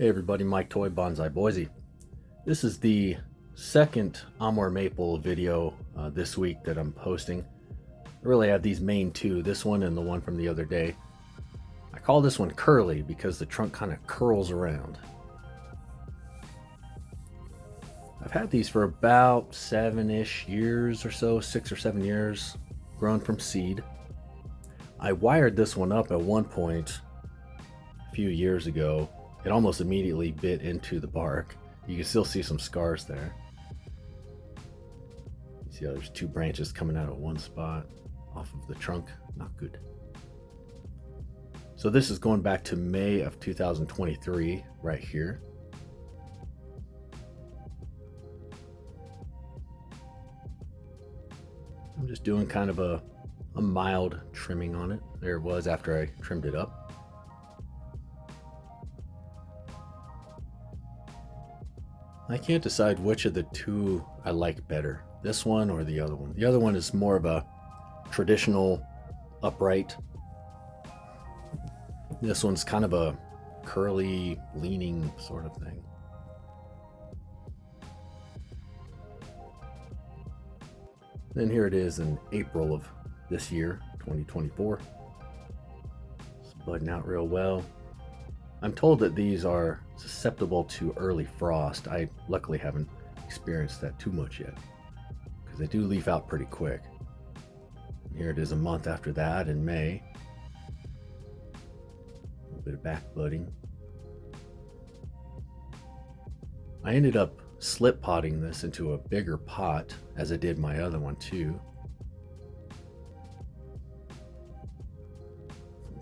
Hey everybody, Mike Toy Bonsai Boise. This is the second Amur Maple video this week that I'm posting. I really have these main two, this one and the one from the other day. I call this one curly because the trunk kind of curls around. I've had these for about 7-ish years or so, 6 or 7 years, grown from seed. I wired this one up at one point a few years ago. It almost immediately bit into the bark. You can still see some scars there. You see how there's two branches coming out of one spot off of the trunk. Not good. So this is going back to May of 2023 right here. I'm just doing kind of a mild trimming on it. There it was after I trimmed it up. I can't decide which of the two I like better, this one or the other one. The other one is more of a traditional upright. This one's kind of a curly, leaning sort of thing. Then here it is in April of this year, 2024. It's budding out real well. I'm told that these are susceptible to early frost. I luckily haven't experienced that too much yet because they do leaf out pretty quick. And here it is a month after that in May. A little bit of back budding. I ended up slip potting this into a bigger pot as I did my other one too.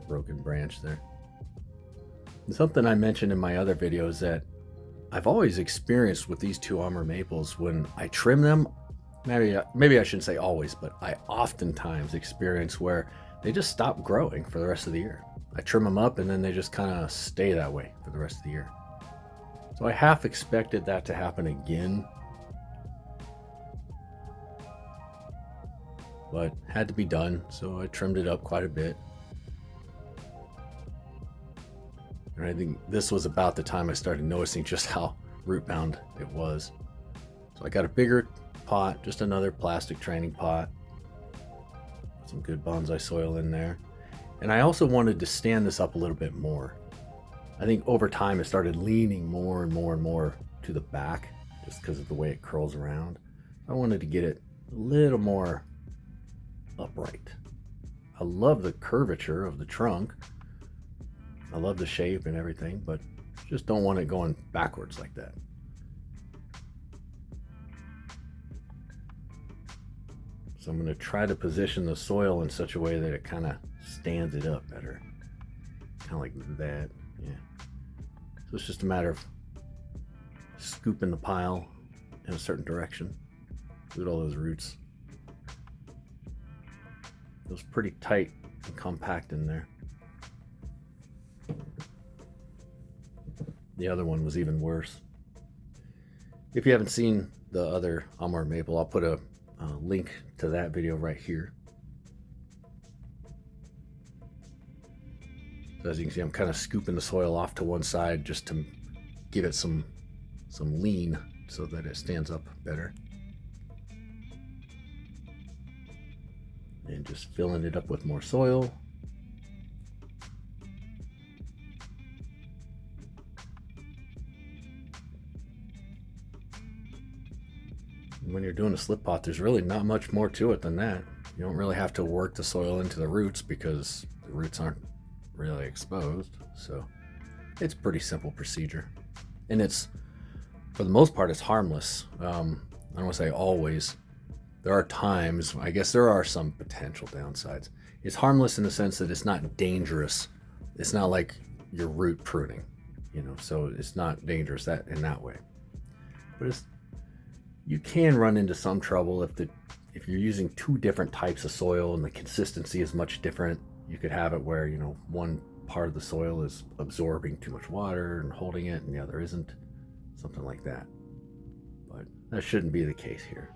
Broken branch there. Something I mentioned in my other videos that I've always experienced with these two Amur maples when I trim them, maybe I shouldn't say always, but I oftentimes experience where they just stop growing for the rest of the year. I trim them up and then they just kind of stay that way for the rest of the year. So I half expected that to happen again, but had to be done, so I trimmed it up quite a bit. And I think this was about the time I started noticing just how root bound it was. So I got a bigger pot, just another plastic training pot. Some good bonsai soil in there. And I also wanted to stand this up a little bit more. I think over time it started leaning more and more and more to the back just because of the way it curls around. I wanted to get it a little more upright. I love the curvature of the trunk. I love the shape and everything, but just don't want it going backwards like that. So I'm going to try to position the soil in such a way that it kind of stands it up better. Kind of like that, yeah. So it's just a matter of scooping the pile in a certain direction. Look at all those roots. It was pretty tight and compact in there. The other one was even worse. If you haven't seen the other Amur Maple, I'll put a link to that video right here. So as you can see, I'm kind of scooping the soil off to one side just to give it some lean so that it stands up better. And just filling it up with more soil. When you're doing a slip pot, there's really not much more to it than that. You don't really have to work the soil into the roots because the roots aren't really exposed. So it's a pretty simple procedure. And it's, for the most part, it's harmless. I don't want to say always. There are times, I guess there are some potential downsides. It's harmless in the sense that it's not dangerous. It's not like you're root pruning, so it's not dangerous in that way. But you can run into some trouble if you're using two different types of soil and the consistency is much different. You could have it where one part of the soil is absorbing too much water and holding it and the other isn't, something like that. But that shouldn't be the case here.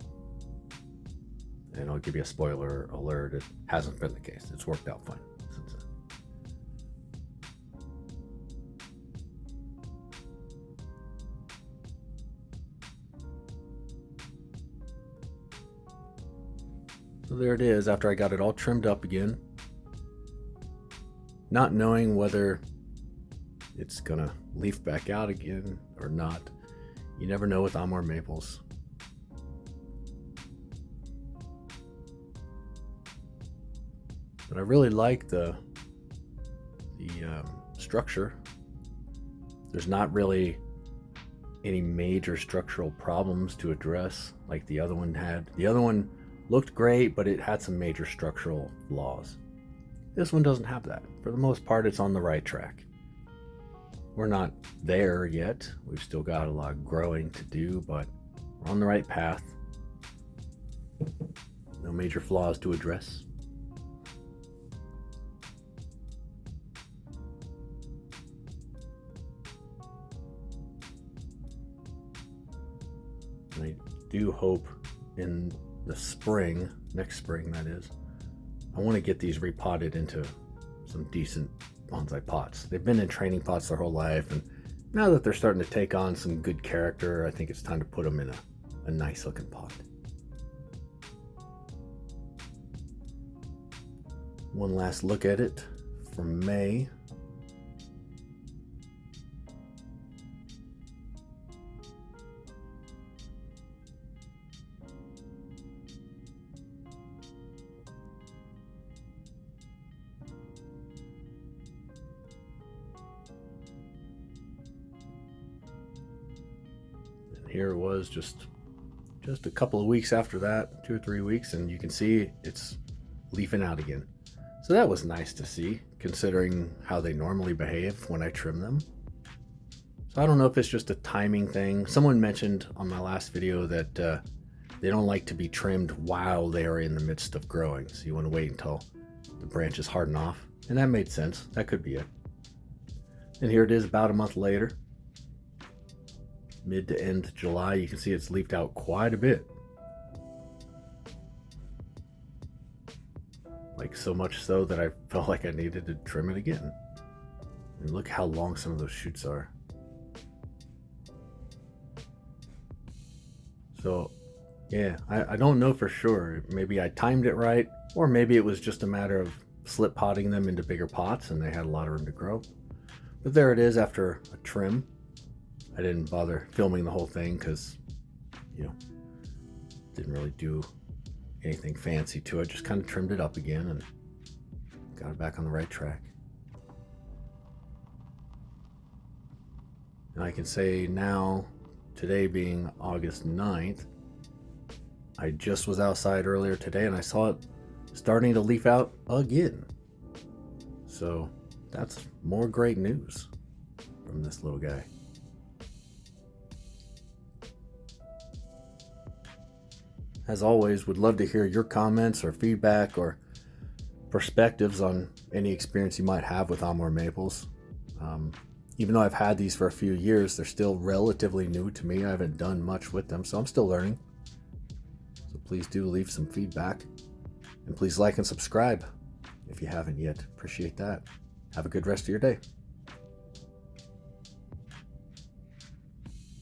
And I'll give you a spoiler alert, it hasn't been the case. It's worked out fine since then. So there it is after I got it all trimmed up again. Not knowing whether it's gonna leaf back out again or not. You never know with Amur maples. But I really like the structure. There's not really any major structural problems to address like the other one had. The other one looked great, but it had some major structural flaws. This one doesn't have that. For the most part, it's on the right track. We're not there yet. We've still got a lot of growing to do, but we're on the right path. No major flaws to address. And I do hope in the spring, next spring that is, I want to get these repotted into some decent bonsai pots. They've been in training pots their whole life, and now that they're starting to take on some good character, I think it's time to put them in a nice looking pot. One last look at it from May. Here it was just a couple of weeks after that, 2 or 3 weeks, and you can see it's leafing out again. So that was nice to see, considering how they normally behave when I trim them. So I don't know if it's just a timing thing. Someone mentioned on my last video that they don't like to be trimmed while they are in the midst of growing. So you want to wait until the branches harden off. And that made sense. That could be it. And here it is about a month later. Mid to end July, you can see it's leafed out quite a bit. Like so much so that I felt like I needed to trim it again. And look how long some of those shoots are. So yeah, I don't know for sure. Maybe I timed it right, or maybe it was just a matter of slip potting them into bigger pots and they had a lot of room to grow. But there it is after a trim. I didn't bother filming the whole thing because, you know, didn't really do anything fancy to it. Just kind of trimmed it up again and got it back on the right track. And I can say now, today being August 9th, I just was outside earlier today and I saw it starting to leaf out again. So that's more great news from this little guy. As always, would love to hear your comments or feedback or perspectives on any experience you might have with Amur maples. Even though I've had these for a few years, they're still relatively new to me. I haven't done much with them, so I'm still learning. So please do leave some feedback. And please like and subscribe if you haven't yet. Appreciate that. Have a good rest of your day.